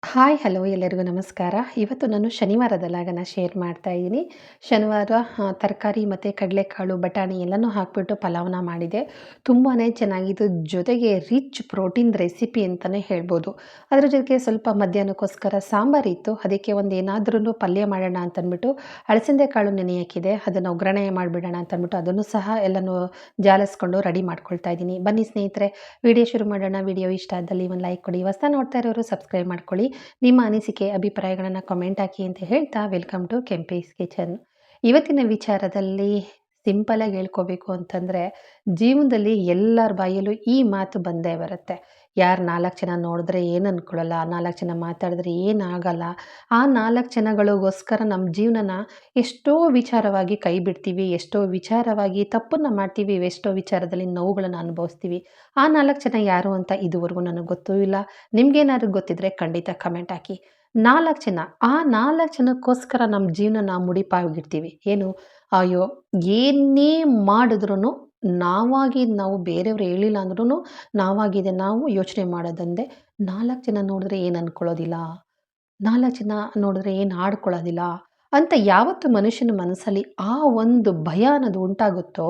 Hi hello ಎಲ್ಲರಿಗೂ ನಮಸ್ಕಾರ. ಇವತ್ತು ನಾನು ಶನಿವಾರದ ಲಾಗನ ಶೇರ್ ಮಾಡ್ತಾ ಇದ್ದೀನಿ. ಶನಿವಾರ ತರಕಾರಿ ಮತ್ತು ಕಡಲೆಕಾಳು, ಬಟಾಣಿ ಎಲ್ಲನೂ ಹಾಕಿಬಿಟ್ಟು ಪಲಾವ್ನ ಮಾಡಿದೆ. ತುಂಬಾ ಚೆನ್ನಾಗಿತ್ತು. ಜೊತೆಗೆ ರಿಚ್ ಪ್ರೋಟೀನ್ ರೆಸಿಪಿ ಅಂತಲೇ ಹೇಳ್ಬೋದು. ಅದರ ಜೊತೆಗೆ ಸ್ವಲ್ಪ ಮಧ್ಯಾಹ್ನಕ್ಕೋಸ್ಕರ ಸಾಂಬಾರಿತ್ತು. ಅದಕ್ಕೆ ಒಂದು ಏನಾದ್ರೂ ಪಲ್ಯ ಮಾಡೋಣ ಅಂತಂದ್ಬಿಟ್ಟು ಅಲಸಂದೆ ಕಾಳು ನೆನೆ ಹಾಕಿದೆ. ಅದನ್ನು ಒಗ್ಗರಣೆ ಮಾಡಿಬಿಡೋಣ ಅಂತಂದ್ಬಿಟ್ಟು ಅದನ್ನು ಸಹ ಎಲ್ಲನೂ ಜಾಲಿಸ್ಕೊಂಡು ರೆಡಿ ಮಾಡ್ಕೊಳ್ತಾ ಇದ್ದೀನಿ. ಬನ್ನಿ ಸ್ನೇಹಿತರೆ, ವಿಡಿಯೋ ಶುರು ಮಾಡೋಣ. ವಿಡಿಯೋ ಇಷ್ಟ ಆದಲ್ಲಿ ಒಂದು ಲೈಕ್ ಕೊಡಿ. ಹೊಸ ನೋಡ್ತಾ ಇರೋರು ಸಬ್ಸ್ಕ್ರೈಬ್ ಮಾಡ್ಕೊಳ್ಳಿ. ನಿಮ್ಮ ಅನಿಸಿಕೆ ಅಭಿಪ್ರಾಯಗಳನ್ನು ಕಮೆಂಟ್ ಹಾಕಿ ಅಂತ ಹೇಳ್ತಾ ವೆಲ್ಕಮ್ ಟು ಕೆಂಪೀಸ್ ಕಿಚನ್. ಇವತ್ತಿನ ವಿಚಾರದಲ್ಲಿ ಸಿಂಪಲಾಗಿ ಹೇಳ್ಕೋಬೇಕು ಅಂತಂದರೆ, ಜೀವನದಲ್ಲಿ ಎಲ್ಲರ ಬಾಯಲ್ಲೂ ಈ ಮಾತು ಬಂದೇ ಬರುತ್ತೆ. ಯಾರು 4 ಜನ ನೋಡಿದ್ರೆ ಏನು ಅಂದ್ಕೊಳ್ಳಲ್ಲ, 4 ಜನ ಮಾತಾಡಿದ್ರೆ ಏನಾಗಲ್ಲ. ಆ 4 ಜನಗಳಿಗೋಸ್ಕರ ನಮ್ಮ ಜೀವನನ ಎಷ್ಟೋ ವಿಚಾರವಾಗಿ ಕೈ ಬಿಡ್ತೀವಿ, ಎಷ್ಟೋ ವಿಚಾರವಾಗಿ ತಪ್ಪನ್ನು ಮಾಡ್ತೀವಿ, ಎಷ್ಟೋ ವಿಚಾರದಲ್ಲಿ ನೋವುಗಳನ್ನು ಅನುಭವಿಸ್ತೀವಿ. ಆ 4 ಜನ ಯಾರು ಅಂತ ಇದುವರೆಗೂ ನನಗೆ ಗೊತ್ತೂ ಇಲ್ಲ. ನಿಮ್ಗೇನಾದ್ರು ಗೊತ್ತಿದ್ರೆ ಖಂಡಿತ ಕಮೆಂಟ್ ಹಾಕಿ. 4 ಜನ, ಆ 4 ಜನಕ್ಕೋಸ್ಕರ ನಮ್ಮ ಜೀವನನ ಮುಡಿಪಾಗಿಡ್ತೀವಿ. ಏನು, ಅಯ್ಯೋ ಏನೇ ಮಾಡಿದ್ರೂ ನಾವಾಗಿ ನಾವು ಬೇರೆಯವ್ರು ಹೇಳಿಲ್ಲ ಅಂದ್ರೂ ನಾವಾಗಿದೆ ನಾವು ಯೋಚನೆ ಮಾಡೋದಂದೆ. 4 ಜನ ನೋಡಿದ್ರೆ ಏನು ಅಂದ್ಕೊಳ್ಳೋದಿಲ್ಲ, 4 ಜನ ನೋಡಿದ್ರೆ ಏನು ಆಡ್ಕೊಳ್ಳೋದಿಲ್ಲ ಅಂತ ಯಾವತ್ತು ಮನುಷ್ಯನ ಮನಸ್ಸಲ್ಲಿ ಆ ಒಂದು ಭಯ ಅನ್ನೋದು ಉಂಟಾಗುತ್ತೋ,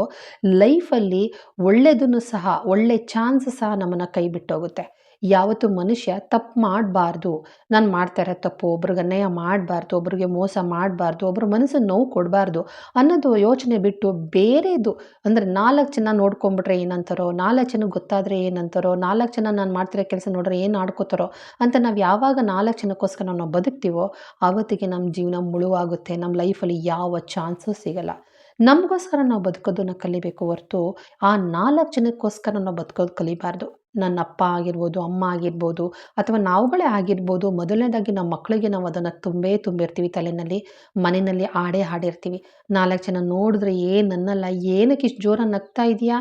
ಲೈಫಲ್ಲಿ ಒಳ್ಳೆಯದನ್ನು ಸಹ, ಒಳ್ಳೆ ಚಾನ್ಸ್ ಸಹ ನಮ್ಮನ್ನು ಕೈ ಬಿಟ್ಟೋಗುತ್ತೆ. ಯಾವತ್ತು ಮನುಷ್ಯ ತಪ್ಪು ಮಾಡಬಾರ್ದು, ನಾನು ಮಾಡ್ತಾ ಇರೋ ತಪ್ಪು, ಒಬ್ರಿಗೆ ಅನ್ಯಾಯ ಮಾಡಬಾರ್ದು, ಒಬ್ರಿಗೆ ಮೋಸ ಮಾಡಬಾರ್ದು, ಒಬ್ಬರ ಮನಸ್ಸಿಗೆ ನೋವು ಕೊಡಬಾರ್ದು ಅನ್ನೋದು ಯೋಚನೆ ಬಿಟ್ಟು ಬೇರೆದು ಅಂದರೆ 4 ಜನ ನೋಡ್ಕೊಂಬಿಟ್ರೆ ಏನಂತಾರೋ, 4 ಜನಕ್ಕೆ ಗೊತ್ತಾದರೆ ಏನಂತಾರೋ, 4 ಜನ ನಾನು ಮಾಡ್ತಿರೋ ಕೆಲಸ ನೋಡಿದ್ರೆ ಏನು ಆಡ್ಕೋತಾರೋ ಅಂತ ನಾವು ಯಾವಾಗ 4 ಜನಕ್ಕೋಸ್ಕರ ನಾವು ಬದುಕ್ತೀವೋ ಆವತ್ತಿಗೆ ನಮ್ಮ ಜೀವನ ಮುಳುವಾಗುತ್ತೆ. ನಮ್ಮ ಲೈಫಲ್ಲಿ ಯಾವ ಚಾನ್ಸು ಸಿಗಲ್ಲ. ನಮಗೋಸ್ಕರ ನಾವು ಬದುಕೋದನ್ನು ಕಲಿಬೇಕು ಹೊರತು ಆ 4 ಜನಕ್ಕೋಸ್ಕರ ನಾವು ಬದುಕೋದು ಕಲಿಬಾರ್ದು. ನನ್ನ ಅಪ್ಪ ಆಗಿರ್ಬೋದು, ಅಮ್ಮ ಆಗಿರ್ಬೋದು, ಅಥವಾ ನಾವುಗಳೇ ಆಗಿರ್ಬೋದು. ಮೊದಲನೇದಾಗಿ ನಮ್ಮ ಮಕ್ಕಳಿಗೆ ನಾವು ಅದನ್ನು ತುಂಬಿರ್ತೀವಿ ತಲೆಯಲ್ಲಿ, ಮನೆಯಲ್ಲಿ ಹಾಡಿರ್ತೀವಿ. 4 ಜನ ನೋಡಿದ್ರೆ ಏನು ಅನ್ನಲ್ಲ, ಏನಕ್ಕೆ ಇಷ್ಟು ಜೋರಾಗಿ ನಗ್ತಾ ಇದೆಯಾ,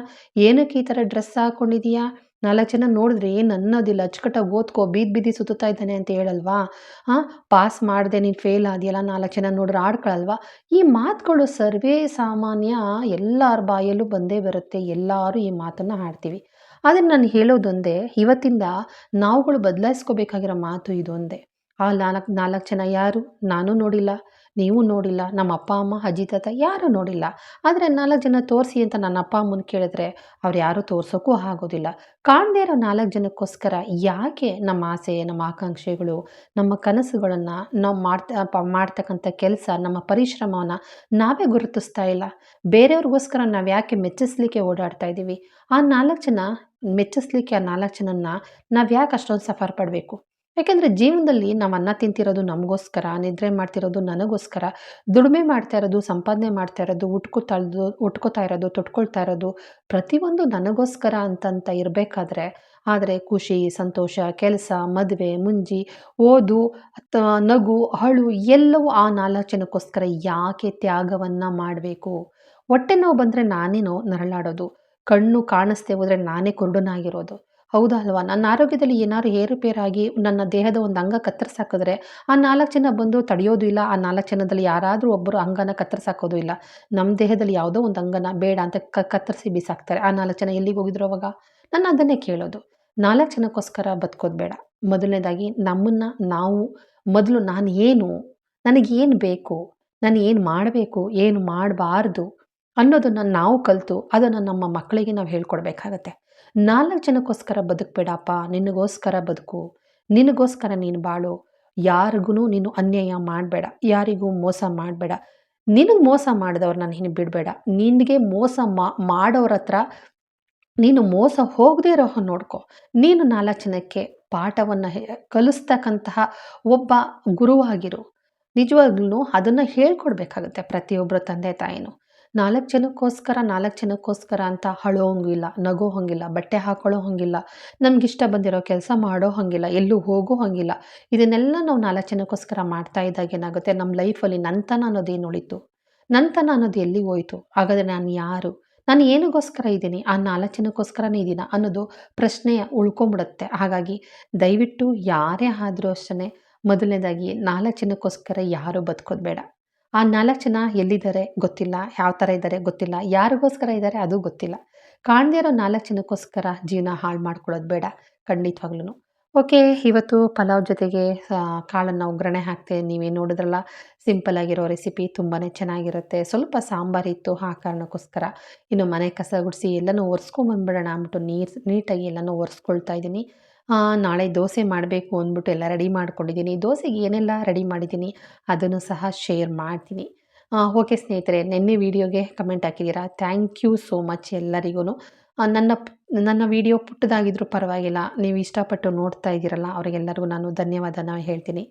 ಏನಕ್ಕೆ ಈ ಥರ ಡ್ರೆಸ್ ಹಾಕ್ಕೊಂಡಿದೀಯಾ, 4 ಜನ ನೋಡಿದ್ರೆ ಏನು ಅನ್ನೋದಿಲ್ಲ, ಅಚ್ಚುಕಟ್ಟಾಗಿ ಓದ್ಕೋ, ಬೀದಿ ಸುತ್ತುತ್ತಾ ಇದ್ದಾನೆ ಅಂತ ಹೇಳಲ್ವಾ, ಪಾಸ್ ಮಾಡಿದೆ ನೀನು ಫೇಲ್ ಆದಿಯಲ್ಲ, 4 ಜನ ನೋಡಿದ್ರೆ ಆಡ್ಕೊಳಲ್ವಾ. ಈ ಮಾತುಗಳು ಸರ್ವೇ ಸಾಮಾನ್ಯ, ಎಲ್ಲರ ಬಾಯಲ್ಲೂ ಬಂದೇ ಬರುತ್ತೆ. ಎಲ್ಲರೂ ಈ ಮಾತನ್ನು ಆಡ್ತೀವಿ. ಆದರೆ ನಾನು ಹೇಳೋದೊಂದೇ, ಇವತ್ತಿಂದ ನಾವುಗಳು ಬದಲಾಯಿಸ್ಕೋಬೇಕಾಗಿರೋ ಮಾತು ಇದೊಂದೇ. ಆ 4 ಜನ ಯಾರು, ನಾನು ನೋಡಿಲ್ಲ, ನೀವು ನೋಡಿಲ್ಲ, ನಮ್ಮ ಅಪ್ಪ ಅಮ್ಮ ಅಜ್ಜಿ ತಾತ ಯಾರೂ ನೋಡಿಲ್ಲ. ಆದರೆ 4 ಜನ ತೋರಿಸಿ ಅಂತ ನನ್ನ ಅಪ್ಪ ಅಮ್ಮನ ಕೇಳಿದ್ರೆ ಅವ್ರು ಯಾರೂ ತೋರ್ಸೋಕ್ಕೂ ಆಗೋದಿಲ್ಲ. ಕಾಣದೇ ಇರೋ 4 ಜನಕ್ಕೋಸ್ಕರ ಯಾಕೆ ನಮ್ಮ ಆಸೆ, ನಮ್ಮ ಆಕಾಂಕ್ಷೆಗಳು, ನಮ್ಮ ಕನಸುಗಳನ್ನು ನಾವು ಮಾಡ್ತಕ್ಕಂಥ ಕೆಲಸ, ನಮ್ಮ ಪರಿಶ್ರಮವನ್ನು ನಾವೇ ಗುರುತಿಸ್ತಾ ಇಲ್ಲ. ಬೇರೆಯವ್ರಿಗೋಸ್ಕರ ನಾವು ಯಾಕೆ ಮೆಚ್ಚಿಸ್ಲಿಕ್ಕೆ ಓಡಾಡ್ತಾ ಇದ್ದೀವಿ. ಆ 4 ಜನ ಮೆಚ್ಚಿಸ್ಲಿಕ್ಕೆ, ಆ 4 ಜನನ್ನ ನಾವು ಯಾಕೆ ಅಷ್ಟೊಂದು ಸಫರ್ ಪಡಬೇಕು. ಯಾಕೆಂದರೆ ಜೀವನದಲ್ಲಿ ನಾವು ಅನ್ನ ತಿಂತಿರೋದು ನಮಗೋಸ್ಕರ, ನಿದ್ರೆ ಮಾಡ್ತಿರೋದು ನನಗೋಸ್ಕರ, ದುಡಿಮೆ ಮಾಡ್ತಾ ಇರೋದು, ಸಂಪಾದನೆ ಮಾಡ್ತಾ ಇರೋದು, ಉಟ್ಕೋತಾ ಇರೋದು, ತೊಟ್ಕೊಳ್ತಾ ಇರೋದು ಪ್ರತಿಯೊಂದು ನನಗೋಸ್ಕರ ಅಂತಂತ ಇರಬೇಕಾದ್ರೆ, ಆದರೆ ಖುಷಿ, ಸಂತೋಷ, ಕೆಲಸ, ಮದುವೆ, ಮುಂಜಿ, ಓದು, ನಗು, ಅಳು ಎಲ್ಲವೂ ಆ 4 ಜನಕ್ಕೋಸ್ಕರ ಯಾಕೆ ತ್ಯಾಗವನ್ನು ಮಾಡಬೇಕು. ಹೊಟ್ಟೆ ನೋವು ಬಂದರೆ ನಾನೇನೋ ನರಳಾಡೋದು, ಕಣ್ಣು ಕಾಣಿಸ್ದೇ ಹೋದರೆ ನಾನೇ ಕುರುಡನಾಗಿರೋದು. ಹೌದಾ ಅಲ್ವಾ? ನನ್ನ ಆರೋಗ್ಯದಲ್ಲಿ ಏನಾದ್ರು ಏರುಪೇರಾಗಿ ನನ್ನ ದೇಹದ ಒಂದು ಅಂಗ ಕತ್ತರಿಸಾಕಿದ್ರೆ ಆ 4 ಜನ ಬಂದು ತಡೆಯೋದು ಇಲ್ಲ. ಆ 4 ಜನದಲ್ಲಿ ಯಾರಾದರೂ ಒಬ್ಬರು ಅಂಗನ ಕತ್ತರಿಸಾಕೋದು ಇಲ್ಲ. ನಮ್ಮ ದೇಹದಲ್ಲಿ ಯಾವುದೋ ಒಂದು ಅಂಗನ ಬೇಡ ಅಂತ ಕತ್ತರಿಸಿ ಬಿಸಾಕ್ತಾರೆ. ಆ 4 ಜನ ಎಲ್ಲಿಗೆ ಹೋಗಿದ್ರು ಅವಾಗ? ನಾನು ಅದನ್ನೇ ಕೇಳೋದು. 4 ಜನಕ್ಕೋಸ್ಕರ ಬದುಕೋದು ಬೇಡ. ಮೊದಲನೇದಾಗಿ ನಮ್ಮನ್ನು ನಾವು ಮೊದಲು ನಾನು ಏನು, ನನಗೇನು ಬೇಕು, ನಾನು ಏನು ಮಾಡಬೇಕು, ಏನು ಮಾಡಬಾರ್ದು ಅನ್ನೋದನ್ನು ನಾವು ಕಲಿತು ಅದನ್ನು ನಮ್ಮ ಮಕ್ಕಳಿಗೆ ನಾವು ಹೇಳ್ಕೊಡ್ಬೇಕಾಗತ್ತೆ. 4 ಜನಕ್ಕೋಸ್ಕರ ಬದುಕಬೇಡಪ್ಪ, ನಿನಗೋಸ್ಕರ ಬದುಕು, ನಿನಗೋಸ್ಕರ ನೀನು ಬಾಳು. ಯಾರಿಗೂ ನೀನು ಅನ್ಯಾಯ ಮಾಡಬೇಡ, ಯಾರಿಗೂ ಮೋಸ ಮಾಡಬೇಡ. ನಿನಗೆ ಮೋಸ ಮಾಡಿದವ್ರನ್ನ ನೀನು ಬಿಡಬೇಡ. ನಿನಗೆ ಮೋಸ ಮಾಡೋರ ಹತ್ರ ನೀನು ಮೋಸ ಹೋಗದೇ ಇರೋ ಹಾಗೆ ನೋಡ್ಕೊ. ನೀನು 4 ಜನಕ್ಕೆ ಪಾಠವನ್ನು ಕಲಿಸ್ತಕ್ಕಂತಹ ಒಬ್ಬ ಗುರುವಾಗಿರು. ನಿಜವಾಗ್ಲೂ ಅದನ್ನು ಹೇಳ್ಕೊಡ್ಬೇಕಾಗುತ್ತೆ ಪ್ರತಿಯೊಬ್ಬರ ತಂದೆ ತಾಯಿನೂ. 4 ಜನಕ್ಕೋಸ್ಕರ ಅಂತ ಅಳೋ ಹಂಗಿಲ್ಲ, ನಗೋ ಹಂಗಿಲ್ಲ, ಬಟ್ಟೆ ಹಾಕೊಳ್ಳೋ ಹಂಗಿಲ್ಲ, ನಮಗಿಷ್ಟ ಬಂದಿರೋ ಕೆಲಸ ಮಾಡೋ ಹಂಗಿಲ್ಲ, ಎಲ್ಲೂ ಹೋಗೋ ಹಂಗಿಲ್ಲ. ಇದನ್ನೆಲ್ಲ ನಾವು 4 ಜನಕ್ಕೋಸ್ಕರ ಮಾಡ್ತಾ ಇದ್ದಾಗ ಏನಾಗುತ್ತೆ, ನಮ್ಮ ಲೈಫಲ್ಲಿ ನನ್ನತನ ಅನ್ನೋದೇನು ಉಳಿತು, ನನ್ನತನ ಅನ್ನೋದು ಎಲ್ಲಿಗೆ ಹೋಯಿತು. ಹಾಗಾದರೆ ನಾನು ಯಾರು, ನಾನು ಏನಕ್ಕೋಸ್ಕರ ಇದ್ದೀನಿ, ಆ 4 ಜನಕ್ಕೋಸ್ಕರನೇ ಇದ್ದೀನಾ ಅನ್ನೋದು ಪ್ರಶ್ನೆ ಉಳ್ಕೊಂಬಿಡುತ್ತೆ. ಹಾಗಾಗಿ ದಯವಿಟ್ಟು ಯಾರೇ ಆದರೂ ಅಷ್ಟೇ, ಮೊದಲನೇದಾಗಿ 4 ಜನಕ್ಕೋಸ್ಕರ ಯಾರೂ ಬದುಕೋದು ಬೇಡ. ಆ 4 ಜನ ಎಲ್ಲಿದ್ದಾರೆ ಗೊತ್ತಿಲ್ಲ, ಯಾವ ಥರ ಇದ್ದಾರೆ ಗೊತ್ತಿಲ್ಲ, ಯಾರಿಗೋಸ್ಕರ ಇದ್ದಾರೆ ಅದು ಗೊತ್ತಿಲ್ಲ. ಕಾಣದೇ ಇರೋ 4 ಜನಕ್ಕೋಸ್ಕರ ಜೀವನ ಹಾಳು ಮಾಡ್ಕೊಳ್ಳೋದು ಬೇಡ ಖಂಡಿತವಾಗ್ಲೂ. ಓಕೆ. ಇವತ್ತು ಪಲಾವ್ ಜೊತೆಗೆ ಕಾಳನ್ನ ಒಗ್ಗರಣೆ ಹಾಕ್ತೆ. ನೀವೇ ನೋಡಿದ್ರಲ್ಲ, ಸಿಂಪಲ್ ಆಗಿರೋ ರೆಸಿಪಿ ತುಂಬಾನೇ ಚೆನ್ನಾಗಿರುತ್ತೆ. ಸ್ವಲ್ಪ ಸಾಂಬಾರಿತ್ತು ಆ ಕಾರಣಕ್ಕೋಸ್ಕರ. ಇನ್ನು ಮನೆ ಕಸ ಗುಡಿಸಿ ಎಲ್ಲನೂ ಒರೆಸ್ಕೊಂಬಂದ್ಬಿಡೋಣ ಅಂದ್ಬಿಟ್ಟು ನೀಟಾಗಿ ಎಲ್ಲನೂ ಒರೆಸ್ಕೊಳ್ತಾ ಇದ್ದೀನಿ. ನಾಳೆ ದೋಸೆ ಮಾಡಬೇಕು ಅಂದ್ಬಿಟ್ಟು ಎಲ್ಲ ರೆಡಿ ಮಾಡ್ಕೊಂಡಿದ್ದೀನಿ. ದೋಸೆಗೆ ಏನೆಲ್ಲ ರೆಡಿ ಮಾಡಿದ್ದೀನಿ ಅದನ್ನು ಸಹ ಶೇರ್ ಮಾಡ್ತೀನಿ. ಓಕೆ ಸ್ನೇಹಿತರೆ, ನಿನ್ನೆ ವಿಡಿಯೋಗೆ ಕಮೆಂಟ್ ಹಾಕಿದ್ದೀರಾ. ಥ್ಯಾಂಕ್ ಯು ಸೋ ಮಚ್ ಎಲ್ಲರಿಗೂ. ನನ್ನ ವಿಡಿಯೋ ಪುಟ್ಟದಾಗಿದ್ರೂ ಪರವಾಗಿಲ್ಲ, ನೀವು ಇಷ್ಟಪಟ್ಟು ನೋಡ್ತಾ ಇದ್ದೀರಲ್ಲ ಅವರಿಗೆಲ್ಲರಿಗೂ ನಾನು ಧನ್ಯವಾದನ ಹೇಳ್ತೀನಿ.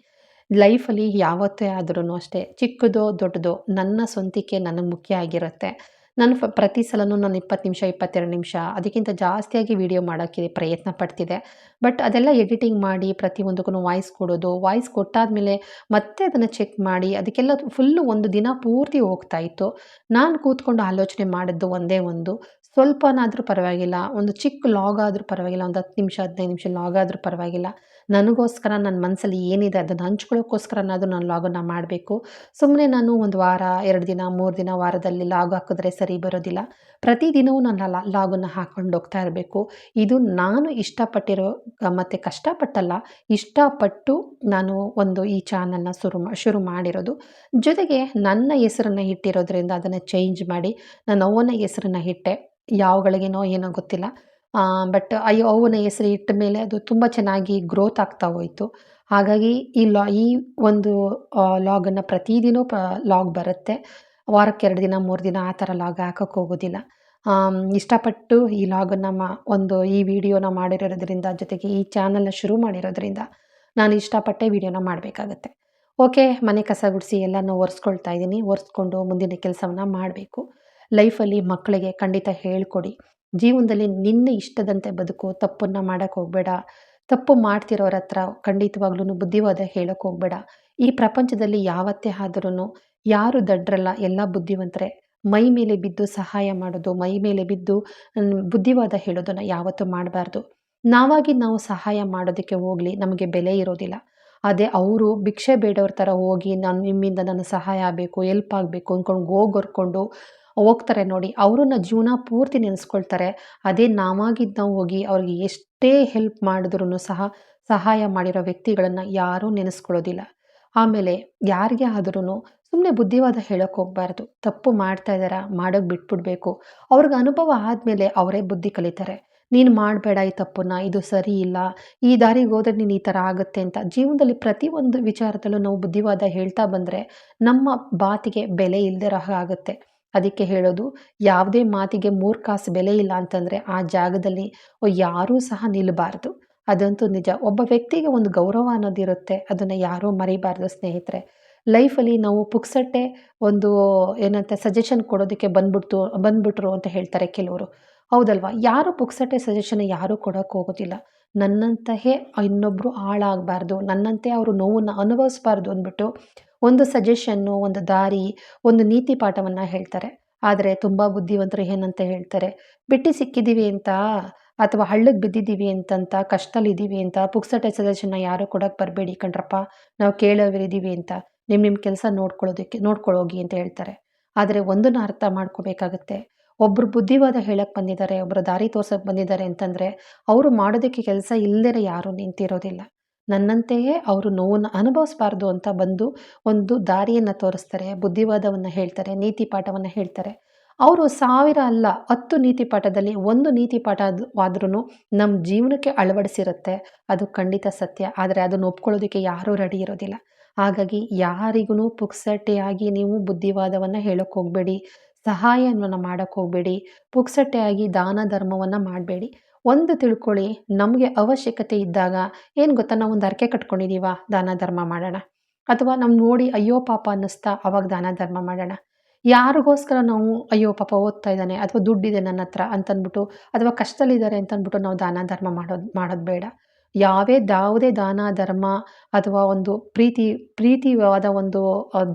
ಲೈಫಲ್ಲಿ ಯಾವತ್ತೇ ಆದ್ರೂ ಅಷ್ಟೇ, ಚಿಕ್ಕದೋ ದೊಡ್ಡದೋ ನನ್ನ ಸ್ವಂತಿಕೆ ನನಗೆ ಮುಖ್ಯ ಆಗಿರುತ್ತೆ. ನಾನು ಪ್ರತಿ ಸಲನೂ ನಾನು 20 ನಿಮಿಷ 22 ನಿಮಿಷ ಅದಕ್ಕಿಂತ ಜಾಸ್ತಿಯಾಗಿ ವಿಡಿಯೋ ಮಾಡೋಕ್ಕೆ ಪ್ರಯತ್ನ ಪಡ್ತಿದ್ದೆ. ಬಟ್ ಅದೆಲ್ಲ ಎಡಿಟಿಂಗ್ ಮಾಡಿ ಪ್ರತಿಯೊಂದಕ್ಕೂ ವಾಯ್ಸ್ ಕೊಡೋದು, ವಾಯ್ಸ್ ಕೊಟ್ಟಾದಮೇಲೆ ಮತ್ತೆ ಅದನ್ನು ಚೆಕ್ ಮಾಡಿ ಅದಕ್ಕೆಲ್ಲ ಫುಲ್ಲು ಒಂದು ದಿನ ಪೂರ್ತಿ ಹೋಗ್ತಾ ಇತ್ತು. ನಾನು ಕೂತ್ಕೊಂಡು ಆಲೋಚನೆ ಮಾಡಿದ್ದು ಒಂದೇ ಒಂದು, ಸ್ವಲ್ಪನಾದರೂ ಪರವಾಗಿಲ್ಲ, ಒಂದು ಚಿಕ್ಕ ಲಾಗ್ ಆದರೂ ಪರವಾಗಿಲ್ಲ, ಒಂದು 10 ನಿಮಿಷ 15 ನಿಮಿಷ ಲಾಗ್ ಆದರೂ ಪರವಾಗಿಲ್ಲ, ನನಗೋಸ್ಕರ ನನ್ನ ಮನಸ್ಸಲ್ಲಿ ಏನಿದೆ ಅದನ್ನು ಹಂಚ್ಕೊಳ್ಳೋಕ್ಕೋಸ್ಕರನಾದರೂ ನಾನು ಲಾಗನ್ನು ಮಾಡಬೇಕು. ಸುಮ್ಮನೆ ನಾನು 1 ವಾರ 2 ದಿನ 3 ದಿನ ವಾರದಲ್ಲಿ ಲಾಗ್ ಹಾಕಿದ್ರೆ ಸರಿ ಬರೋದಿಲ್ಲ. ಪ್ರತಿದಿನವೂ ನಾನು ಲಾಗನ್ನು ಹಾಕ್ಕೊಂಡು ಹೋಗ್ತಾ ಇರಬೇಕು. ಇದು ನಾನು ಇಷ್ಟಪಟ್ಟಿರೋ ಮತ್ತು ಕಷ್ಟಪಟ್ಟಲ್ಲ, ಇಷ್ಟಪಟ್ಟು ನಾನು ಈ ಚಾನಲ್ನ ಶುರು ಮಾಡಿರೋದು. ಜೊತೆಗೆ ನನ್ನ ಹೆಸರನ್ನು ಇಟ್ಟಿರೋದ್ರಿಂದ ಅದನ್ನು ಚೇಂಜ್ ಮಾಡಿ ನನ್ನ ಅವ್ವನ ಹೆಸರನ್ನ ಇಟ್ಟೆ. ಯಾವ ಗಳಿಗೆನೋ ಏನೋ ಗೊತ್ತಿಲ್ಲ. ಬಟ್ ಅವ್ವನ ಹೆಸರು ಇಟ್ಟ ಮೇಲೆ ಅದು ತುಂಬ ಚೆನ್ನಾಗಿ ಗ್ರೋತ್ ಆಗ್ತಾ ಹೋಯಿತು. ಹಾಗಾಗಿ ಈ ಒಂದು ಲಾಗನ್ನು ಪ್ರತಿದಿನ ಲಾಗ್ ಬರುತ್ತೆ. ವಾರಕ್ಕೆ 2 ದಿನ 3 ದಿನ ಆ ಥರ ಲಾಗ್ ಹಾಕಕ್ಕೆ ಹೋಗೋದಿಲ್ಲ. ಇಷ್ಟಪಟ್ಟು ಈ ಲಾಗನ್ನು ಈ ವಿಡಿಯೋನ ಮಾಡಿರೋದ್ರಿಂದ, ಜೊತೆಗೆ ಈ ಚಾನಲ್ನ ಶುರು ಮಾಡಿರೋದ್ರಿಂದ ನಾನು ಇಷ್ಟಪಟ್ಟೆ ವಿಡಿಯೋನ ಮಾಡಬೇಕಾಗತ್ತೆ. ಓಕೆ. ಮನೆ ಕಸ ಗುಡಿಸಿ ಎಲ್ಲನೂ ಒರೆಸ್ಕೊಳ್ತಾ ಇದ್ದೀನಿ. ಒರೆಸ್ಕೊಂಡು ಮುಂದಿನ ಕೆಲಸವನ್ನು ಮಾಡಬೇಕು. ಲೈಫಲ್ಲಿ ಮಕ್ಕಳಿಗೆ ಖಂಡಿತ ಹೇಳ್ಕೊಡಿ, ಜೀವನದಲ್ಲಿ ನಿನ್ನ ಇಷ್ಟದಂತೆ ಬದುಕು, ತಪ್ಪನ್ನು ಮಾಡೋಕ್ಕೆ ಹೋಗಬೇಡ. ತಪ್ಪು ಮಾಡ್ತಿರೋರ ಹತ್ರ ಖಂಡಿತವಾಗ್ಲೂ ಬುದ್ಧಿವಾದ ಹೇಳೋಕ್ಕೆ ಹೋಗಬೇಡ. ಈ ಪ್ರಪಂಚದಲ್ಲಿ ಯಾವತ್ತೇ ಆದ್ರೂ ಯಾರು ದಡ್ರಲ್ಲ, ಎಲ್ಲ ಬುದ್ಧಿವಂತರೆ. ಮೈ ಮೇಲೆ ಬಿದ್ದು ಸಹಾಯ ಮಾಡೋದು, ಮೈ ಮೇಲೆ ಬಿದ್ದು ಬುದ್ಧಿವಾದ ಹೇಳೋದನ್ನು ಯಾವತ್ತೂ ಮಾಡಬಾರ್ದು. ನಾವು ಸಹಾಯ ಮಾಡೋದಕ್ಕೆ ಹೋಗಲಿ, ನಮಗೆ ಬೆಲೆ ಇರೋದಿಲ್ಲ. ಅದೇ ಅವರು ಭಿಕ್ಷೆ ಬೇಡವ್ರ ಥರ ಹೋಗಿ ನಿಮ್ಮಿಂದ ನನಗೆ ಸಹಾಯ ಆಗಬೇಕು, ಹೆಲ್ಪ್ ಆಗಬೇಕು ಅಂದ್ಕೊಂಡು ಗೋಗರ್ಕೊಂಡು ಹೋಗ್ತಾರೆ ನೋಡಿ, ಅವ್ರನ್ನ ಜೀವನ ಪೂರ್ತಿ ನೆನೆಸ್ಕೊಳ್ತಾರೆ. ಅದೇ ನಾವು ಹೋಗಿ ಅವ್ರಿಗೆ ಎಷ್ಟೇ ಹೆಲ್ಪ್ ಮಾಡಿದ್ರೂ ಸಹ ಸಹಾಯ ಮಾಡಿರೋ ವ್ಯಕ್ತಿಗಳನ್ನು ಯಾರೂ ನೆನೆಸ್ಕೊಳ್ಳೋದಿಲ್ಲ. ಆಮೇಲೆ ಯಾರಿಗೇ ಆದ್ರೂ ಸುಮ್ಮನೆ ಬುದ್ಧಿವಾದ ಹೇಳೋಕ್ಕೆ ಹೋಗಬಾರ್ದು. ತಪ್ಪು ಮಾಡ್ತಾ ಇದ್ದಾರಾ, ಮಾಡೋಕ್ಕೆ ಬಿಟ್ಬಿಡಬೇಕು. ಅವ್ರಿಗೆ ಅನುಭವ ಆದಮೇಲೆ ಅವರೇ ಬುದ್ಧಿ ಕಲಿತಾರೆ. ನೀನು ಮಾಡಬೇಡ ಈ ತಪ್ಪನ್ನು, ಇದು ಸರಿ ಇಲ್ಲ, ಈ ದಾರಿಗೆ ಹೋದರೆ ನೀನು ಈ ಥರ ಆಗುತ್ತೆ ಅಂತ. ಜೀವನದಲ್ಲಿ ಪ್ರತಿಯೊಂದು ವಿಚಾರದಲ್ಲೂ ನಾವು ಬುದ್ಧಿವಾದ ಹೇಳ್ತಾ ಬಂದರೆ ನಮ್ಮ ಮಾತಿಗೆ ಬೆಲೆ ಇಲ್ಲದೆ ಆಗುತ್ತೆ. ಅದಕ್ಕೆ ಹೇಳೋದು, ಯಾವುದೇ ಮಾತಿಗೆ 3 ಕಾಸು ಬೆಲೆ ಇಲ್ಲ ಅಂತಂದರೆ ಆ ಜಾಗದಲ್ಲಿ ಯಾರೂ ಸಹ ನಿಲ್ಲಬಾರ್ದು. ಅದಂತೂ ನಿಜ. ಒಬ್ಬ ವ್ಯಕ್ತಿಗೆ ಒಂದು ಗೌರವ ಅನ್ನೋದಿರುತ್ತೆ, ಅದನ್ನು ಯಾರೂ ಮರಿಬಾರ್ದು ಸ್ನೇಹಿತರೆ. ಲೈಫಲ್ಲಿ ನಾವು ಪುಕ್ಸಟ್ಟೆ ಒಂದು ಏನಂತ ಸಜೆಷನ್ ಕೊಡೋದಕ್ಕೆ ಬಂದ್ಬಿಟ್ರು ಅಂತ ಹೇಳ್ತಾರೆ ಕೆಲವರು. ಹೌದಲ್ವಾ? ಯಾರು ಪುಕ್ಸಟ್ಟೆ ಸಜೆಷನ್ ಯಾರೂ ಕೊಡೋಕ್ಕೆ ಹೋಗೋದಿಲ್ಲ. ನನ್ನಂತೆಯೇ ಇನ್ನೊಬ್ಬರು ಹಾಳಾಗಬಾರ್ದು, ನನ್ನಂತೆ ಅವರು ನೋವನ್ನು ಅನುಭವಿಸಬಾರ್ದು ಅಂದ್ಬಿಟ್ಟು ಒಂದು ಸಜೆಷನ್ನು, ಒಂದು ದಾರಿ, ಒಂದು ನೀತಿ ಪಾಠವನ್ನು ಹೇಳ್ತಾರೆ. ಆದರೆ ತುಂಬ ಬುದ್ಧಿವಂತರು ಏನಂತ ಹೇಳ್ತಾರೆ, ಬಿಟ್ಟು ಸಿಕ್ಕಿದ್ದೀವಿ ಅಂತ ಅಥವಾ ಹಳ್ಳಕ್ಕೆ ಬಿದ್ದಿದ್ದೀವಿ ಅಂತಂತ, ಕಷ್ಟದಲ್ಲಿದ್ದೀವಿ ಅಂತ ಪುಕ್ಸಟ್ಟೆ ಸಜೆಷನ್ನ ಯಾರೂ ಕೊಡೋಕ್ಕೆ ಬರಬೇಡಿ ಕಣ್ರಪ್ಪ, ನಾವು ಕೇಳೋರಿದ್ದೀವಿ ಅಂತ. ನಿಮ್ಮ ಕೆಲಸ ನೋಡ್ಕೊಳ್ಳೋಗಿ ಅಂತ ಹೇಳ್ತಾರೆ. ಆದರೆ ಒಂದನ್ನು ಅರ್ಥ ಮಾಡ್ಕೋಬೇಕಾಗತ್ತೆ, ಒಬ್ಬರು ಬುದ್ಧಿವಾದ ಹೇಳಕ್ಕೆ ಬಂದಿದ್ದಾರೆ, ಒಬ್ಬರು ದಾರಿ ತೋರ್ಸಕ್ಕೆ ಬಂದಿದ್ದಾರೆ ಅಂತಂದರೆ ಅವರು ಮಾಡೋದಕ್ಕೆ ಕೆಲಸ ಇಲ್ಲದೇ ಯಾರೂ ನಿಂತಿರೋದಿಲ್ಲ. ನನ್ನಂತೆಯೇ ಅವರು ನೋವನ್ನು ಅನುಭವಿಸಬಾರ್ದು ಅಂತ ಬಂದು ಒಂದು ದಾರಿಯನ್ನು ತೋರಿಸ್ತಾರೆ, ಬುದ್ಧಿವಾದವನ್ನು ಹೇಳ್ತಾರೆ, ನೀತಿ ಪಾಠವನ್ನು ಹೇಳ್ತಾರೆ. ಅವರು 1000 ಅಲ್ಲ 10 ನೀತಿ ಪಾಠದಲ್ಲಿ ಒಂದು ನೀತಿ ಪಾಠ ಆದ್ರೂ ನಮ್ಮ ಜೀವನಕ್ಕೆ ಅಳವಡಿಸಿರುತ್ತೆ. ಅದು ಖಂಡಿತ ಸತ್ಯ. ಆದರೆ ಅದನ್ನು ಒಪ್ಕೊಳ್ಳೋದಕ್ಕೆ ಯಾರೂ ರೆಡಿ ಇರೋದಿಲ್ಲ. ಹಾಗಾಗಿ ಯಾರಿಗೂ ಪುಕ್ಸಟ್ಟೆಯಾಗಿ ನೀವು ಬುದ್ಧಿವಾದವನ್ನು ಹೇಳೋಕ್ಕೆ ಹೋಗಬೇಡಿ, ಸಹಾಯವನ್ನು ಮಾಡೋಕ್ಕೆ ಹೋಗಬೇಡಿ, ಪುಕ್ಸಟ್ಟೆಯಾಗಿ ದಾನ ಧರ್ಮವನ್ನು ಮಾಡಬೇಡಿ. ಒಂದು ತಿಳ್ಕೊಳ್ಳಿ, ನಮಗೆ ಅವಶ್ಯಕತೆ ಇದ್ದಾಗ ಏನು ಗೊತ್ತಾ, ನಾವು ಒಂದು ಹರಕೆ ಕಟ್ಕೊಂಡಿದ್ದೀವ, ದಾನ ಧರ್ಮ ಮಾಡೋಣ. ಅಥವಾ ನಾವು ನೋಡಿ ಅಯ್ಯೋ ಪಾಪ ಅನ್ನಿಸ್ತಾ ಅವಾಗ ದಾನ ಧರ್ಮ ಮಾಡೋಣ. ಯಾರಿಗೋಸ್ಕರ ನಾವು ಅಯ್ಯೋ ಪಾಪ ಓದ್ತಾ ಇದ್ದಾನೆ ಅಥವಾ ದುಡ್ಡಿದೆ ನನ್ನ ಹತ್ರ ಅಂತಂದ್ಬಿಟ್ಟು, ಅಥವಾ ಕಷ್ಟದಲ್ಲಿದ್ದಾರೆ ಅಂತಂದ್ಬಿಟ್ಟು ನಾವು ದಾನ ಧರ್ಮ ಮಾಡೋದು ಬೇಡ. ಯಾವುದೇ ದಾನ ಧರ್ಮ ಅಥವಾ ಒಂದು ಪ್ರೀತಿವಾದ ಒಂದು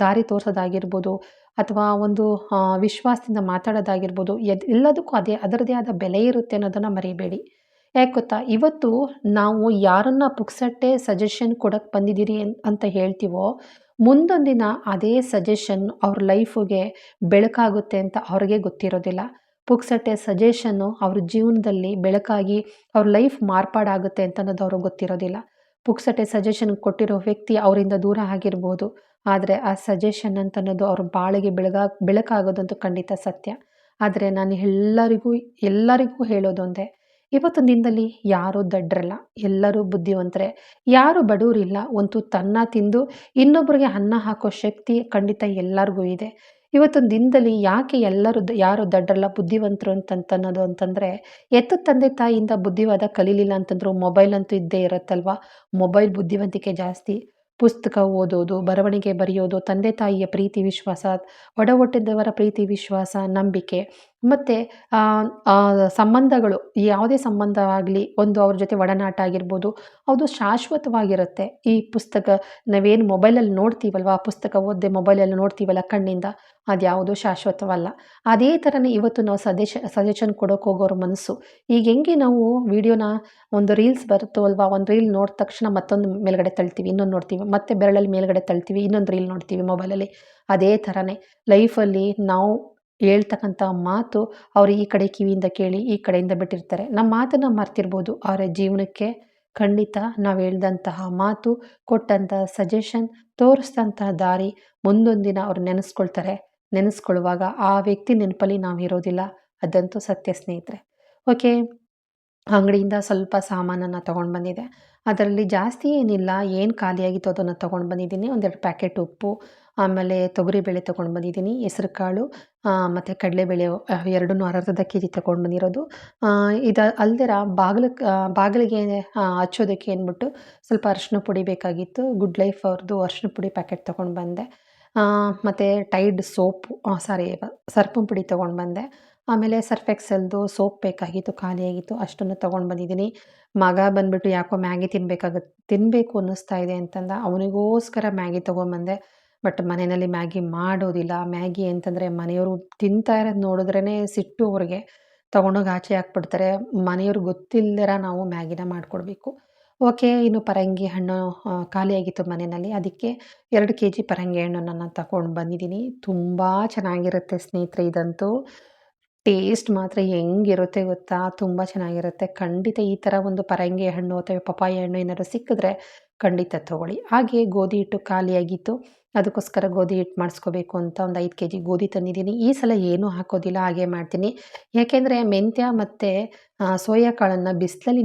ದಾರಿ ತೋರಿಸೋದಾಗಿರ್ಬೋದು, ಅಥವಾ ಒಂದು ವಿಶ್ವಾಸದಿಂದ ಮಾತಾಡೋದಾಗಿರ್ಬೋದು, ಎಲ್ಲದಕ್ಕೂ ಅದರದ್ದೇ ಆದ ಬೆಲೆ ಇರುತ್ತೆ ಅನ್ನೋದನ್ನು ಮರಿಬೇಡಿ. ಯಾಕೆ ಗೊತ್ತಾ, ಇವತ್ತು ನಾವು ಯಾರನ್ನ ಪುಕ್ಸಟ್ಟೆ ಸಜೆಷನ್ ಕೊಡಕ್ಕೆ ಬಂದಿದ್ದೀರಿ ಅಂತ ಹೇಳ್ತೀವೋ, ಮುಂದೊಂದು ದಿನ ಅದೇ ಸಜೆಷನ್ ಅವ್ರ ಲೈಫಿಗೆ ಬೆಳಕಾಗುತ್ತೆ ಅಂತ ಅವ್ರಿಗೆ ಗೊತ್ತಿರೋದಿಲ್ಲ. ಪುಕ್ಸಟ್ಟೆ ಸಜೆಷನ್ನು ಅವ್ರ ಜೀವನದಲ್ಲಿ ಬೆಳಕಾಗಿ ಅವ್ರ ಲೈಫ್ ಮಾರ್ಪಾಡಾಗುತ್ತೆ ಅಂತ ಅನ್ನೋದು ಅವ್ರಿಗೆ ಗೊತ್ತಿರೋದಿಲ್ಲ. ಪುಕ್ಸಟ್ಟೆ ಸಜೆಷನ್ ಕೊಟ್ಟಿರೋ ವ್ಯಕ್ತಿ ಅವರಿಂದ ದೂರ ಆಗಿರ್ಬೋದು. ಆದರೆ ಆ ಸಜೆಷನ್ ಅಂತ ಅನ್ನೋದು ಅವ್ರ ಬಾಳಿಗೆ ಬೆಳಕಾಗೋದಂತೂ ಖಂಡಿತ ಸತ್ಯ. ಆದರೆ ನಾನು ಎಲ್ಲರಿಗೂ ಹೇಳೋದೊಂದೇ, ಇವತ್ತಿನ ದಿನದಲ್ಲಿ ಯಾರೂ ದಡ್ರಲ್ಲ, ಎಲ್ಲರೂ ಬುದ್ಧಿವಂತರೇ. ಯಾರು ಬಡವರಿಲ್ಲ. ಒಂದು ತುತ್ತು ಅನ್ನ ತಿಂದು ಇನ್ನೊಬ್ಬರಿಗೆ ಅನ್ನ ಹಾಕೋ ಶಕ್ತಿ ಖಂಡಿತ ಎಲ್ಲರಿಗೂ ಇದೆ. ಇವತ್ತಿನ ದಿನದಲ್ಲಿ ಯಾಕೆ ಎಲ್ಲರೂ ಯಾರು ದಡ್ರಲ್ಲ ಬುದ್ಧಿವಂತರು ಅನ್ನೋದು ಅಂತಂದರೆ, ಹೆತ್ತ ತಂದೆ ತಾಯಿಯಿಂದ ಬುದ್ಧಿವಾದ ಕಲೀಲಿಲ್ಲ ಅಂತಂದ್ರು ಮೊಬೈಲ್ ಅಂತೂ ಇದ್ದೇ ಇರುತ್ತಲ್ವ. ಮೊಬೈಲ್ ಬುದ್ಧಿವಂತಿಕೆ ಜಾಸ್ತಿ. ಪುಸ್ತಕ ಓದೋದು, ಬರವಣಿಗೆ ಬರೆಯೋದು, ತಂದೆ ತಾಯಿಯ ಪ್ರೀತಿ ವಿಶ್ವಾಸ, ಒಡ ಹುಟ್ಟಿದವರ ಪ್ರೀತಿ ವಿಶ್ವಾಸ, ನಂಬಿಕೆ ಮತ್ತು ಸಂಬಂಧಗಳು, ಯಾವುದೇ ಸಂಬಂಧ ಆಗಲಿ ಒಂದು ಅವ್ರ ಜೊತೆ ಒಡನಾಟ ಆಗಿರ್ಬೋದು, ಅದು ಶಾಶ್ವತವಾಗಿರುತ್ತೆ. ಈ ಪುಸ್ತಕ ನಾವೇನು ಮೊಬೈಲಲ್ಲಿ ನೋಡ್ತೀವಲ್ವ, ಆ ಪುಸ್ತಕ ಓದದೆ ಮೊಬೈಲಲ್ಲಿ ನೋಡ್ತೀವಲ್ಲ ಕಣ್ಣಿಂದ, ಅದ್ಯಾವುದೂ ಶಾಶ್ವತವಲ್ಲ. ಅದೇ ಥರನೇ ಇವತ್ತು ನಾವು ಸಜೆಷನ್ ಕೊಡೋಕೆ ಹೋಗೋರ ಮನಸ್ಸು. ಈಗ ಹೆಂಗೆ ನಾವು ವೀಡಿಯೋನ ಒಂದು ರೀಲ್ಸ್ ಬರುತ್ತೋ ಅಲ್ವಾ, ಒಂದು ರೀಲ್ ನೋಡಿದ ತಕ್ಷಣ ಮತ್ತೊಂದು ಮೇಲ್ಗಡೆ ತಳ್ತೀವಿ, ಇನ್ನೊಂದು ನೋಡ್ತೀವಿ, ಮತ್ತೆ ಬೆರಳಲ್ಲಿ ಮೇಲ್ಗಡೆ ತಳ್ತೀವಿ, ಇನ್ನೊಂದು ರೀಲ್ ನೋಡ್ತೀವಿ ಮೊಬೈಲಲ್ಲಿ. ಅದೇ ಥರನೇ ಲೈಫಲ್ಲಿ ನಾವು ಹೇಳ್ತಕ್ಕಂಥ ಮಾತು ಅವರು ಈ ಕಡೆ ಕಿವಿಯಿಂದ ಕೇಳಿ ಈ ಕಡೆಯಿಂದ ಬಿಟ್ಟಿರ್ತಾರೆ. ನಮ್ಮ ಮಾತನ್ನು ಮರ್ತಿರ್ಬೋದು, ಅವರ ಜೀವನಕ್ಕೆ ಖಂಡಿತ ನಾವು ಹೇಳ್ದಂತಹ ಮಾತು, ಕೊಟ್ಟಂತಹ ಸಜೆಷನ್, ತೋರಿಸಿದಂತಹ ದಾರಿ ಮುಂದೊಂದು ದಿನ ಅವ್ರು ನೆನೆಸ್ಕೊಳ್ತಾರೆ. ನೆನೆಸ್ಕೊಳ್ಳುವಾಗ ಆ ವ್ಯಕ್ತಿ ನೆನಪಲ್ಲಿ ನಾವು ಇರೋದಿಲ್ಲ. ಅದಂತೂ ಸತ್ಯ ಸ್ನೇಹಿತರೆ. ಓಕೆ, ಅಂಗಡಿಯಿಂದ ಸ್ವಲ್ಪ ಸಾಮಾನನ್ನು ತೊಗೊಂಡು ಬಂದಿದ್ದೆ. ಅದರಲ್ಲಿ ಜಾಸ್ತಿ ಏನಿಲ್ಲ, ಏನು ಖಾಲಿಯಾಗಿತ್ತು ಅದನ್ನು ತೊಗೊಂಡು ಬಂದಿದ್ದೀನಿ. ಒಂದೆರಡು ಪ್ಯಾಕೆಟ್ ಉಪ್ಪು, ಆಮೇಲೆ ತೊಗರಿಬೇಳೆ ತೊಗೊಂಡು ಬಂದಿದ್ದೀನಿ, ಹೆಸರು ಕಾಳು ಮತ್ತು ಕಡಲೆಬೇಳೆ ಎರಡನ್ನೂ ಅರ್ಧರ್ಧ ಕೆ ಜಿ ತೊಗೊಂಡು ಬಂದಿರೋದು. ಇದು ಅಲ್ದಿರ ಬಾಗಿಲಿಗೆ ಹಚ್ಚೋದಕ್ಕೆ ಅಂದ್ಬಿಟ್ಟು ಸ್ವಲ್ಪ ಅರಿಶಿನ ಪುಡಿ ಬೇಕಾಗಿತ್ತು. ಗುಡ್ ಲೈಫ್ ಅವ್ರದ್ದು ಅರಿಶಿನ ಪುಡಿ ಪ್ಯಾಕೆಟ್ ತೊಗೊಂಡು ಬಂದೆ. ಮತ್ತು ಟೈಡ್ ಸೋಪು ಸರ್ಪಿನ ಪುಡಿ ತೊಗೊಂಡು ಬಂದೆ. ಆಮೇಲೆ ಸರ್ಫ್ ಎಕ್ಸೆಲ್ದು ಸೋಪ್ ಬೇಕಾಗಿತ್ತು, ಖಾಲಿಯಾಗಿತ್ತು, ಅಷ್ಟನ್ನು ತೊಗೊಂಡು ಬಂದಿದ್ದೀನಿ. ಮಗ ಬಂದುಬಿಟ್ಟು ಯಾಕೋ ಮ್ಯಾಗಿ ತಿನ್ನಬೇಕು ಅನ್ನಿಸ್ತಾ ಇದೆ ಅಂತಂದ. ಅವನಿಗೋಸ್ಕರ ಮ್ಯಾಗಿ ತೊಗೊಂಬಂದೆ. ಬಟ್ ಮನೆಯಲ್ಲಿ ಮ್ಯಾಗಿ ಮಾಡೋದಿಲ್ಲ. ಮ್ಯಾಗಿ ಅಂತಂದರೆ ಮನೆಯವರು ತಿಂತಾ ಇರೋದು ನೋಡಿದ್ರೇ ಸಿಟ್ಟು ಅವ್ರಿಗೆ. ತೊಗೊಂಡೋಗಿ ಆಚೆ ಹಾಕ್ಬಿಡ್ತಾರೆ. ಮನೆಯವ್ರಿಗೆ ಗೊತ್ತಿಲ್ದಿರ ನಾವು ಮ್ಯಾಗಿನ ಮಾಡಿಕೊಡ್ಬೇಕು. ಓಕೆ, ಇನ್ನು ಪರಂಗಿ ಹಣ್ಣು ಖಾಲಿಯಾಗಿತ್ತು ಮನೆಯಲ್ಲಿ. ಅದಕ್ಕೆ 2 ಕೆ ಜಿ ಪರಂಗಿ ಹಣ್ಣನ್ನು ತಗೊಂಡು ಬಂದಿದ್ದೀನಿ. ತುಂಬ ಚೆನ್ನಾಗಿರುತ್ತೆ ಸ್ನೇಹಿತರೆ ಇದಂತೂ. ಟೇಸ್ಟ್ ಮಾತ್ರ ಹೆಂಗಿರುತ್ತೆ ಗೊತ್ತಾ? ತುಂಬ ಚೆನ್ನಾಗಿರುತ್ತೆ. ಖಂಡಿತ ಈ ಥರ ಒಂದು ಪರಂಗಿ ಹಣ್ಣು ಅಥವಾ ಪಪಾಯ ಹಣ್ಣು ಏನಾದ್ರು ಸಿಕ್ಕಿದ್ರೆ ಖಂಡಿತ ತೊಗೊಳ್ಳಿ. ಹಾಗೆ ಗೋಧಿ ಹಿಟ್ಟು ಖಾಲಿಯಾಗಿತ್ತು. ಅದಕ್ಕೋಸ್ಕರ ಗೋಧಿ ಹಿಟ್ಟು ಮಾಡಿಸ್ಕೋಬೇಕು ಅಂತ ಒಂದು 5 ಕೆ ಜಿ ಗೋಧಿ ತಂದಿದ್ದೀನಿ. ಈ ಸಲ ಏನೂ ಹಾಕೋದಿಲ್ಲ, ಹಾಗೆ ಮಾಡ್ತೀನಿ. ಯಾಕೆಂದರೆ ಮೆಂತ್ಯ ಮತ್ತು ಸೋಯಾ ಕಾಳನ್ನು ಬಿಸಿಲಲ್ಲಿ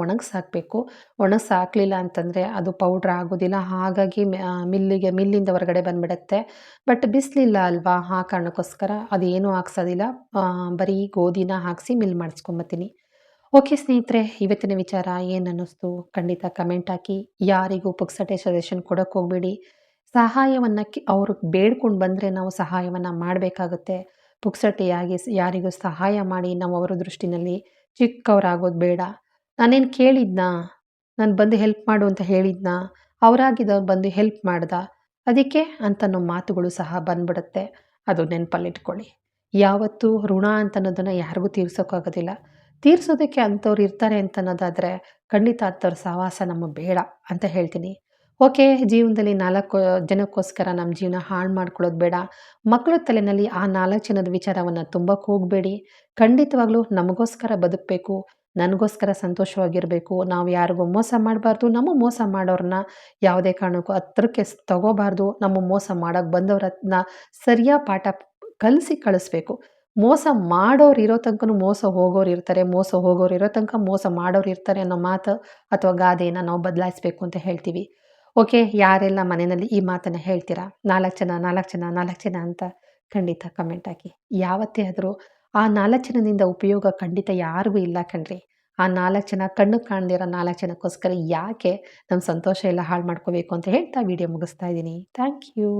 ಒಣಗಿಸಾಕಬೇಕು. ಒಣಗಿಸಾಕಲಿಲ್ಲ ಅಂತಂದರೆ ಅದು ಪೌಡ್ರ್ ಆಗೋದಿಲ್ಲ. ಹಾಗಾಗಿ ಮಿಲ್ಲಿಂದ ಹೊರಗಡೆ ಬಂದುಬಿಡುತ್ತೆ. ಬಟ್ ಬಿಸಿಲಿಲ್ಲ ಅಲ್ವಾ, ಆ ಕಾರಣಕ್ಕೋಸ್ಕರ ಅದೇನೂ ಹಾಕ್ಸೋದಿಲ್ಲ. ಬರೀ ಗೋಧಿನ ಹಾಕಿಸಿ ಮಿಲ್ ಮಾಡಿಸ್ಕೊಂಬತ್ತೀನಿ. ಓಕೆ ಸ್ನೇಹಿತರೆ, ಇವತ್ತಿನ ವಿಚಾರ ಏನು ಅನ್ನಿಸ್ತು ಖಂಡಿತ ಕಮೆಂಟ್ ಹಾಕಿ. ಯಾರಿಗೂ ಪುಕ್ಸಟೆ ಸಜೆಷನ್ ಕೊಡೋಕ್ಕೆ ಹೋಗಬೇಡಿ. ಸಹಾಯವನ್ನು ಅವರು ಬೇಡ್ಕೊಂಡು ಬಂದರೆ ನಾವು ಸಹಾಯವನ್ನು ಮಾಡಬೇಕಾಗುತ್ತೆ. ಪುಕ್ಸಟೆಯಾಗಿ ಯಾರಿಗೂ ಸಹಾಯ ಮಾಡಿ ನಾವು ಅವರ ದೃಷ್ಟಿನಲ್ಲಿ ಚಿಕ್ಕವರಾಗೋದು ಬೇಡ. ನಾನೇನು ಕೇಳಿದ್ನಾ? ನಾನು ಬಂದು ಹೆಲ್ಪ್ ಮಾಡು ಅಂತ ಹೇಳಿದ್ನಾ? ಅವರಾಗಿದ್ದವ್ರು ಬಂದು ಹೆಲ್ಪ್ ಮಾಡ್ದ ಅದಕ್ಕೆ ಅಂತನೋ ಮಾತುಗಳು ಸಹ ಬಂದ್ಬಿಡುತ್ತೆ. ಅದು ನೆನಪಲ್ಲಿಟ್ಕೊಳ್ಳಿ. ಯಾವತ್ತೂ ಋಣ ಅಂತ ಅನ್ನೋದನ್ನು ಯಾರಿಗೂ ತೀರ್ಸೋಕ್ಕಾಗೋದಿಲ್ಲ. ತೀರ್ಸೋದಕ್ಕೆ ಅಂಥವ್ರು ಇರ್ತಾರೆ ಅಂತ ಅನ್ನೋದಾದರೆ ಖಂಡಿತ ಅಂಥವ್ರ ಸಹವಾಸ ನಮಗೆ ಬೇಡ ಅಂತ ಹೇಳ್ತೀನಿ. ಓಕೆ, ಜೀವನದಲ್ಲಿ 4 ಜನಕ್ಕೋಸ್ಕರ ನಮ್ಮ ಜೀವನ ಹಾಳು ಮಾಡ್ಕೊಳ್ಳೋದು ಬೇಡ. ಮಕ್ಕಳ ತಲೆಯಲ್ಲಿ ಆ 4 ಜನದ ವಿಚಾರವನ್ನು ತುಂಬಕ್ಕೆ ಹೋಗಬೇಡಿ. ಖಂಡಿತವಾಗ್ಲೂ ನಮಗೋಸ್ಕರ ಬದುಕಬೇಕು, ನನಗೋಸ್ಕರ ಸಂತೋಷವಾಗಿರಬೇಕು. ನಾವು ಯಾರಿಗೂ ಮೋಸ ಮಾಡಬಾರ್ದು. ನಮ್ಮ ಮೋಸ ಮಾಡೋರನ್ನ ಯಾವುದೇ ಕಾರಣಕ್ಕೂ ಹತ್ರಕ್ಕೆ ತಗೋಬಾರ್ದು. ನಮ್ಮ ಮೋಸ ಮಾಡೋಕ್ಕೆ ಬಂದವ್ರನ್ನ ಸರಿಯಾದ ಪಾಠ ಕಲಿಸಿ ಕಳಿಸ್ಬೇಕು. ಮೋಸ ಮಾಡೋರು ಇರೋ ತನಕನೂ ಮೋಸ ಹೋಗೋರು ಇರ್ತಾರೆ, ಮೋಸ ಹೋಗೋರು ಇರೋ ತನಕ ಮೋಸ ಮಾಡೋರು ಇರ್ತಾರೆ ಅನ್ನೋ ಮಾತು ಅಥವಾ ಗಾದೆಯನ್ನು ನಾವು ಬದಲಾಯಿಸಬೇಕು ಅಂತ ಹೇಳ್ತೀವಿ. ಓಕೆ, ಯಾರೆಲ್ಲ ಮನೆಯಲ್ಲಿ ಈ ಮಾತನ್ನು ಹೇಳ್ತೀರಾ? 4 ಜನ ಅಂತ ಖಂಡಿತ ಕಮೆಂಟ್ ಹಾಕಿ. ಯಾವತ್ತೇ ಆದರೂ ಆ 4 ಜನದಿಂದ ಉಪಯೋಗ ಖಂಡಿತ ಯಾರಿಗೂ ಇಲ್ಲ ಕಣ್ರಿ. ಆ 4 ಜನ ಕಣ್ಣಿಗೆ ಕಾಣದಿರೋ 4 ಜನಕ್ಕೋಸ್ಕರ ಯಾಕೆ ನಮ್ಮ ಸಂತೋಷ ಎಲ್ಲ ಹಾಳು ಮಾಡ್ಕೋಬೇಕು ಅಂತ ಹೇಳ್ತಾ ವಿಡಿಯೋ ಮುಗಿಸ್ತಾ ಇದ್ದೀನಿ. Thank you.